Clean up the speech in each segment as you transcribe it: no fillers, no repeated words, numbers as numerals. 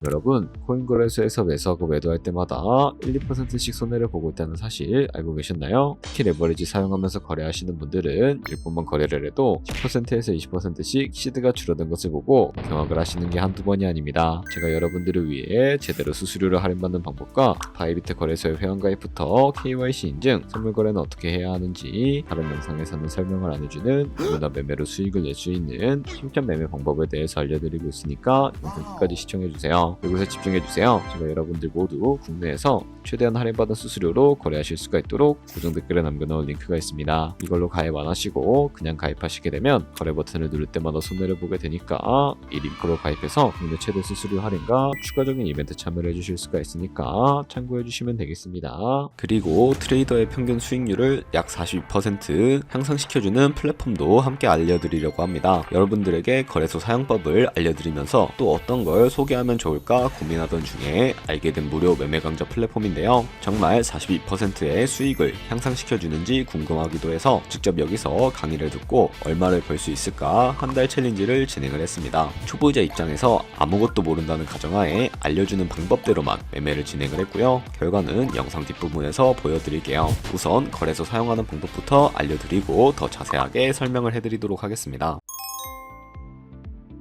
여러분, 코인 거래소에서 매수하고 매도할 때마다 1, 2%씩 손해를 보고 있다는 사실 알고 계셨나요? 특히 레버리지 사용하면서 거래하시는 분들은 일본만 거래를 해도 10%에서 20%씩 시드가 줄어든 것을 보고 경악을 하시는 게 한두 번이 아닙니다. 제가 여러분들을 위해 제대로 수수료를 할인받는 방법과 바이비트 거래소의 회원가입부터 KYC 인증, 선물 거래는 어떻게 해야 하는지 다른 영상에서는 설명을 안 해주는 누구나 매매로 수익을 낼 수 있는 실전 매매 방법에 대해서 알려드리고 있으니까 영상 끝까지 시청해주세요. 이곳에 집중해주세요. 제가 여러분들 모두 국내에서 최대한 할인받은 수수료로 거래하실 수가 있도록 고정 댓글에 남겨놓은 링크가 있습니다. 이걸로 가입 안 하시고 그냥 가입하시게 되면 거래 버튼을 누를 때마다 손해를 보게 되니까 이 링크로 가입해서 국내 최대 수수료 할인과 추가적인 이벤트 참여를 해주실 수가 있으니까 참고해주시면 되겠습니다. 그리고 트레이더의 평균 수익률을 약 42% 향상시켜주는 플랫폼도 함께 알려드리려고 합니다. 여러분들에게 거래소 사용법을 알려드리면서 또 어떤 걸 소개하면 좋을까 고민하던 중에 알게 된 무료 매매 강좌 플랫폼인데요. 정말 42%의 수익을 향상시켜주는지 궁금하기도 해서 직접 여기서 강의를 듣고 얼마를 벌 수 있을까 한 달 챌린지를 진행을 했습니다. 초보자 입장에서 아무것도 모른다는 가정하에 알려주는 방법대로만 매매를 진행을 했고요. 결과는 영상 뒷부분에서 보여드릴게요. 우선 거래소 사용하는 방법부터 알려드리고 더 자세하게 설명을 해드리도록 하겠습니다.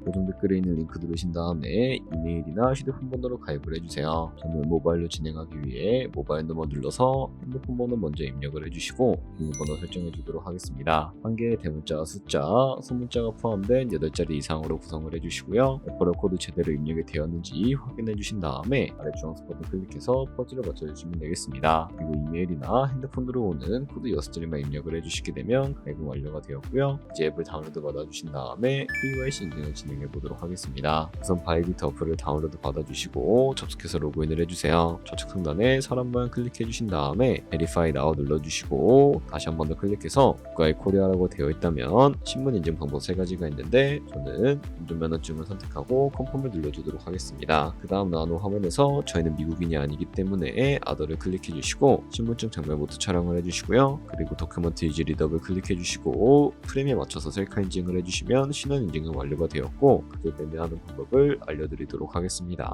고정 댓글에 있는 링크 누르신 다음에 이메일이나 휴대폰 번호로 가입을 해주세요. 저는 모바일로 진행하기 위해 모바일 넘버 눌러서 핸드폰 번호 먼저 입력을 해주시고 비밀번호 설정해 주도록 하겠습니다. 한 개의 대문자와 숫자, 소문자가 포함된 8자리 이상으로 구성을 해주시고요. 레퍼럴 코드 제대로 입력이 되었는지 확인해 주신 다음에 아래 주황색 버튼 클릭해서 퍼즐을 맞춰주시면 되겠습니다. 그리고 이메일이나 핸드폰으로 오는 코드 6자리만 입력을 해주시게 되면 가입은 완료가 되었고요. 이제 앱을 다운로드 받아주신 다음에 KYC 인증을 진행해 보도록 하겠습니다. 우선 바이비트 어플을 다운로드 받아주시고 접속해서 로그인을 해주세요. 좌측 상단에 사람 모양 클릭해 주신 다음에 Verify Now 눌러주시고 다시 한 번 더 클릭해서 국가의 코리아라고 되어 있다면 신분 인증 방법 3가지가 있는데 저는 운전면허증을 선택하고 컨펌을 눌러주도록 하겠습니다. 그 다음 나노 화면에서 저희는 미국인이 아니기 때문에 아더를 클릭해 주시고 신분증 장면 모두 촬영을 해주시고요. 그리고 도큐먼트 이지 리더블 클릭해 주시고 프레임에 맞춰서 셀카 인증을 해주시면 신원 인증은 완료가 되었고 그게 매매하는 방법을 알려드리도록 하겠습니다.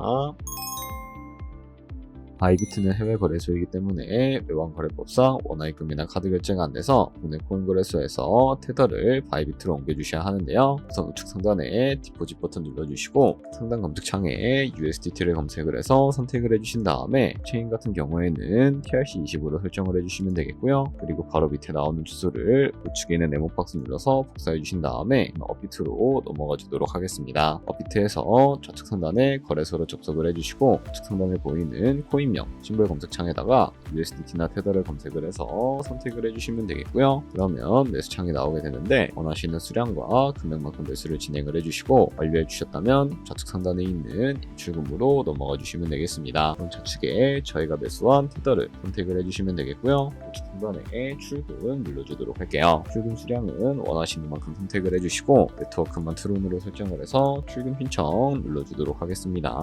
바이비트는 해외 거래소이기 때문에 외환거래법상 원화입금이나 카드 결제가 안 돼서 국내 코인 거래소에서 테더를 바이비트로 옮겨주셔야 하는데요. 우선 우측 상단에 디포짓 버튼 눌러주시고 상단 검색창에 USDT를 검색을 해서 선택을 해주신 다음에 체인 같은 경우에는 TRC20으로 설정을 해주시면 되겠고요. 그리고 바로 밑에 나오는 주소를 우측에 있는 네모박스 눌러서 복사해 주신 다음에 업비트로 넘어가 주도록 하겠습니다. 업비트에서 좌측 상단에 거래소로 접속을 해주시고 우측 상단에 보이는 코인 심볼 검색창에다가 USDT나 테더를 검색을 해서 선택을 해주시면 되겠고요. 그러면 매수창이 나오게 되는데 원하시는 수량과 금액만큼 매수를 진행을 해주시고 완료해 주셨다면 좌측 상단에 있는 입출금으로 넘어가 주시면 되겠습니다. 그럼 좌측에 저희가 매수한 테더를 선택을 해주시면 되겠고요. 우측 상단에 출금 눌러주도록 할게요. 출금 수량은 원하시는 만큼 선택을 해주시고 네트워크만 트론으로 설정을 해서 출금 신청 눌러주도록 하겠습니다.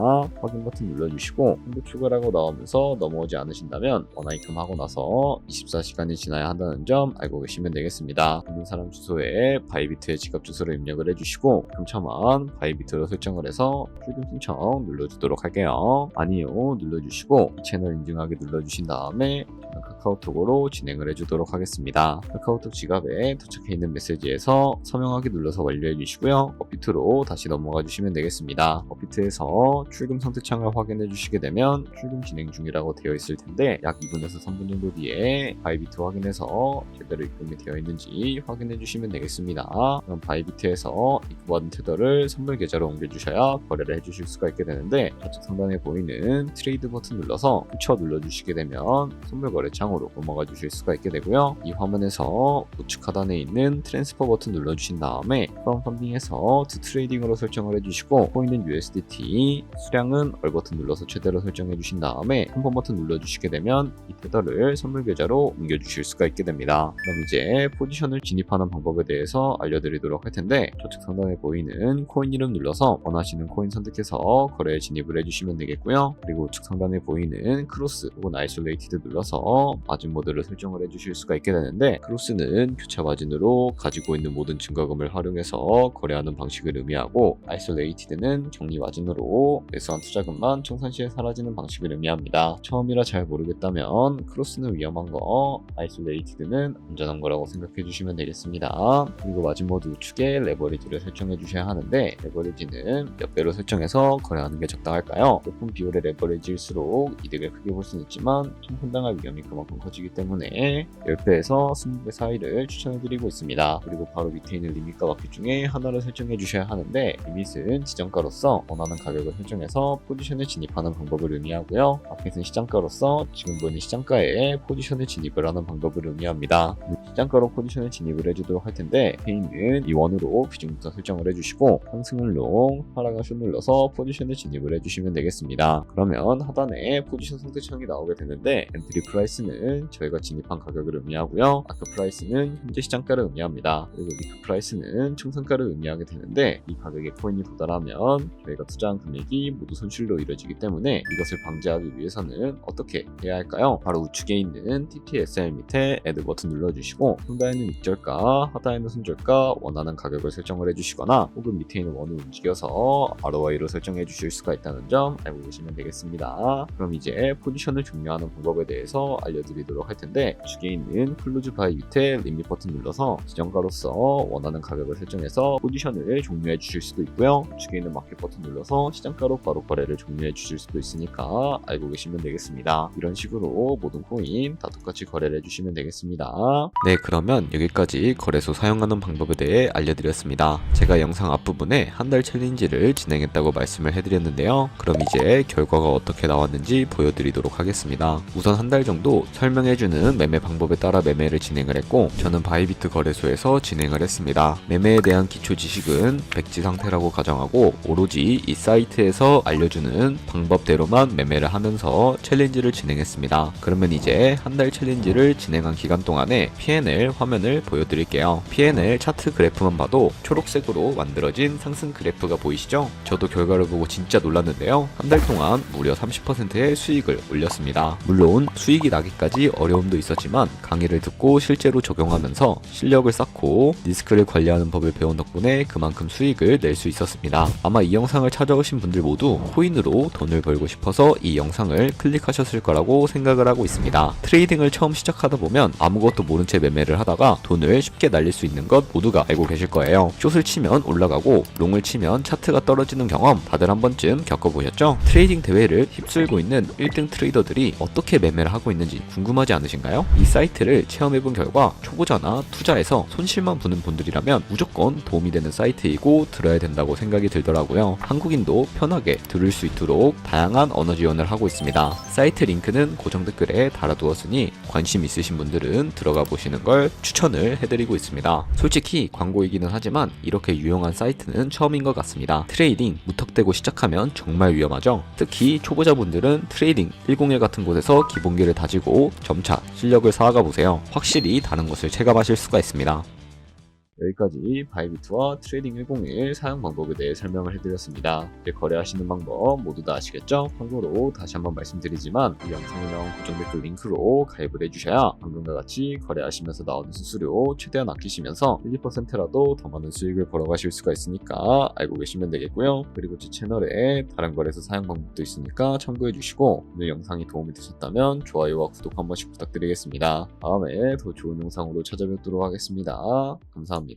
확인 버튼 눌러주시고 현재 추가라고 나오면서 넘어오지 않으신다면 원화입금하고 나서 24시간이 지나야 한다는 점 알고 계시면 되겠습니다. 있는 사람 주소에 바이비트의 지갑 주소를 입력을 해주시고 금차만 바이비트로 설정을 해서 출금 신청 눌러주도록 할게요. 아니요 눌러주시고 이 채널 인증하기 눌러주신 다음에 카카오톡으로 진행을 해주도록 하겠습니다. 카카오톡 지갑에 도착해 있는 메시지에서 서명하기 눌러서 완료해 주시고요. 업비트로 다시 넘어가 주시면 되겠습니다. 업비트에서 출금 선택창을 확인해 주시게 되면 출금 진행 중이라고 되어 있을 텐데 약 2분에서 3분 정도 뒤에 바이비트 확인해서 제대로 입금이 되어 있는지 확인해 주시면 되겠습니다. 그럼 바이비트에서 입금받은 테더를 선물 계좌로 옮겨 주셔야 거래를 해 주실 수가 있게 되는데 좌측 상단에 보이는 트레이드 버튼 눌러서 후처 눌러 주시게 되면 선물 거래 창으로 넘어가 주실 수가 있게 되고요. 이 화면에서 우측 하단에 있는 트랜스퍼 버튼 눌러주신 다음에 프롬 펀딩에서 투 트레이딩으로 설정을 해주시고 코인은 USDT, 수량은 얼 버튼 눌러서 최대로 설정해 주신 다음에 다음에 홈 버튼 눌러주시게 되면 이 테더를 선물 계좌로 옮겨주실 수가 있게 됩니다. 그럼 이제 포지션을 진입하는 방법에 대해서 알려드리도록 할 텐데, 좌측 상단에 보이는 코인 이름 눌러서 원하시는 코인 선택해서 거래에 진입을 해주시면 되겠고요. 그리고 우측 상단에 보이는 크로스 혹은 아이솔레이티드 눌러서 마진 모드를 설정을 해주실 수가 있게 되는데, 크로스는 교차 마진으로 가지고 있는 모든 증가금을 활용해서 거래하는 방식을 의미하고, 아이솔레이티드는 격리 마진으로 매수한 투자금만 청산 시에 사라지는 방식을 의미합니다. 처음이라 잘 모르겠다면 크로스는 위험한 거, 아이솔레이티드는 안전한 거라고 생각해 주시면 되겠습니다. 그리고 마진 모드 우측에 레버리지를 설정해 주셔야 하는데, 레버리지는 몇 배로 설정해서 거래하는 게 적당할까요? 높은 비율의 레버리지일수록 이득을 크게 볼 수는 있지만 총판당할 위험이 그만큼 커지기 때문에 10배에서 20배 사이를 추천해 드리고 있습니다. 그리고 바로 밑에 있는 리밋과 마켓 중에 하나를 설정해 주셔야 하는데, 리밋은 지정가로서 원하는 가격을 설정해서 포지션에 진입하는 방법을 의미하고요. 마켓은 시장가로서 지금 보이는 시장가에 포지션에 진입을 하는 방법을 의미합니다. 시장가로 포지션에 진입을 해주도록 할 텐데, 페이는 이 원으로 비중부터 설정을 해주시고, 상승은 롱, 하락은 숏 눌러서 포지션에 진입을 해주시면 되겠습니다. 그러면 하단에 포지션 선택창이 나오게 되는데, 엔트리 프라이스는 저희가 진입한 가격을 의미하고요. 아크 프라이스는 현재 시장가를 의미합니다. 그리고 리프 프라이스는 총선가를 의미하게 되는데, 이 가격에 코인이 도달하면 저희가 투자한 금액이 모두 손실로 이루어지기 때문에 이것을 방지하기 위해서는 어떻게 해야 할까요? 바로 우측에 있는 TTSL 밑에 Add 버튼 눌러주시고, 상단에는 익절가, 하단에는 손절가, 원하는 가격을 설정을 해주시거나 혹은 밑에 있는 원을 움직여서 ROI로 설정해 주실 수가 있다는 점 알고 계시면 되겠습니다. 그럼 이제 포지션을 종료하는 방법에 대해서 알려드리도록 할 텐데, 우측에 있는 클로즈 바이 밑에 리밋 버튼 눌러서 지정가로서 원하는 가격을 설정해서 포지션을 종료해 주실 수도 있고요. 우측에 있는 마켓 버튼 눌러서 시장가로 바로 거래를 종료해 주실 수도 있으니까 알고 계시면 되겠습니다. 이런 식으로 모든 코인 다 똑같이 거래를 해주시면 되겠습니다. 네, 그러면 여기까지 거래소 사용하는 방법에 대해 알려드렸습니다. 제가 영상 앞부분에 한 달 챌린지를 진행했다고 말씀을 해드렸는데요. 그럼 이제 결과가 어떻게 나왔는지 보여드리도록 하겠습니다. 우선 한 달 정도 설명해주는 매매 방법에 따라 매매를 진행을 했고, 저는 바이비트 거래소에서 진행을 했습니다. 매매에 대한 기초 지식은 백지 상태라고 가정하고, 오로지 이 사이트에서 알려주는 방법대로만 매매를 하면서 챌린지를 진행했습니다. 그러면 이제 한 달 챌린지를 진행한 기간 동안에 P&L 화면을 보여드릴게요. P&L 차트 그래프만 봐도 초록색으로 만들어진 상승 그래프가 보이시죠? 저도 결과를 보고 진짜 놀랐는데요. 한 달 동안 무려 30%의 수익을 올렸습니다. 물론 수익이 나기까지 어려움도 있었지만 강의를 듣고 실제로 적용하면서 실력을 쌓고 리스크를 관리하는 법을 배운 덕분에 그만큼 수익을 낼 수 있었습니다. 아마 이 영상을 찾아오신 분들 모두 코인으로 돈을 벌고 싶어서 이 영상을 클릭하셨을 거라고 생각을 하고 있습니다. 트레이딩을 처음 시작하다 보면 아무것도 모른 채 매매를 하다가 돈을 쉽게 날릴 수 있는 것 모두가 알고 계실 거예요. 숏을 치면 올라가고 롱을 치면 차트가 떨어지는 경험 다들 한 번쯤 겪어보셨죠? 트레이딩 대회를 휩쓸고 있는 1등 트레이더들이 어떻게 매매를 하고 있는지 궁금하지 않으신가요? 이 사이트를 체험해본 결과 초보자나 투자에서 손실만 보는 분들이라면 무조건 도움이 되는 사이트이고 들어야 된다고 생각이 들더라고요. 한국인도 편하게 들을 수 있도록 다양한 언어 지원을 하고 있습니다. 사이트 링크는 고정 댓글에 달아두었으니 관심 있으신 분들은 들어가 보시는 걸 추천을 해드리고 있습니다. 솔직히 광고이기는 하지만 이렇게 유용한 사이트는 처음인 것 같습니다. 트레이딩 무턱대고 시작하면 정말 위험하죠. 특히 초보자분들은 트레이딩 101 같은 곳에서 기본기를 다지고 점차 실력을 쌓아가 보세요. 확실히 다른 것을 체감하실 수가 있습니다. 여기까지 바이비트와 트레이딩 101 사용 방법에 대해 설명을 해드렸습니다. 이제 거래하시는 방법 모두 다 아시겠죠? 참고로 다시 한번 말씀드리지만 이 영상에 나온 고정 댓글 링크로 가입을 해주셔야 방금과 같이 거래하시면서 나오는 수수료 최대한 아끼시면서 1~2%라도 더 많은 수익을 벌어가실 수가 있으니까 알고 계시면 되겠고요. 그리고 제 채널에 다른 거래소 사용 방법도 있으니까 참고해주시고, 오늘 영상이 도움이 되셨다면 좋아요와 구독 한 번씩 부탁드리겠습니다. 다음에 더 좋은 영상으로 찾아뵙도록 하겠습니다. 감사합니다.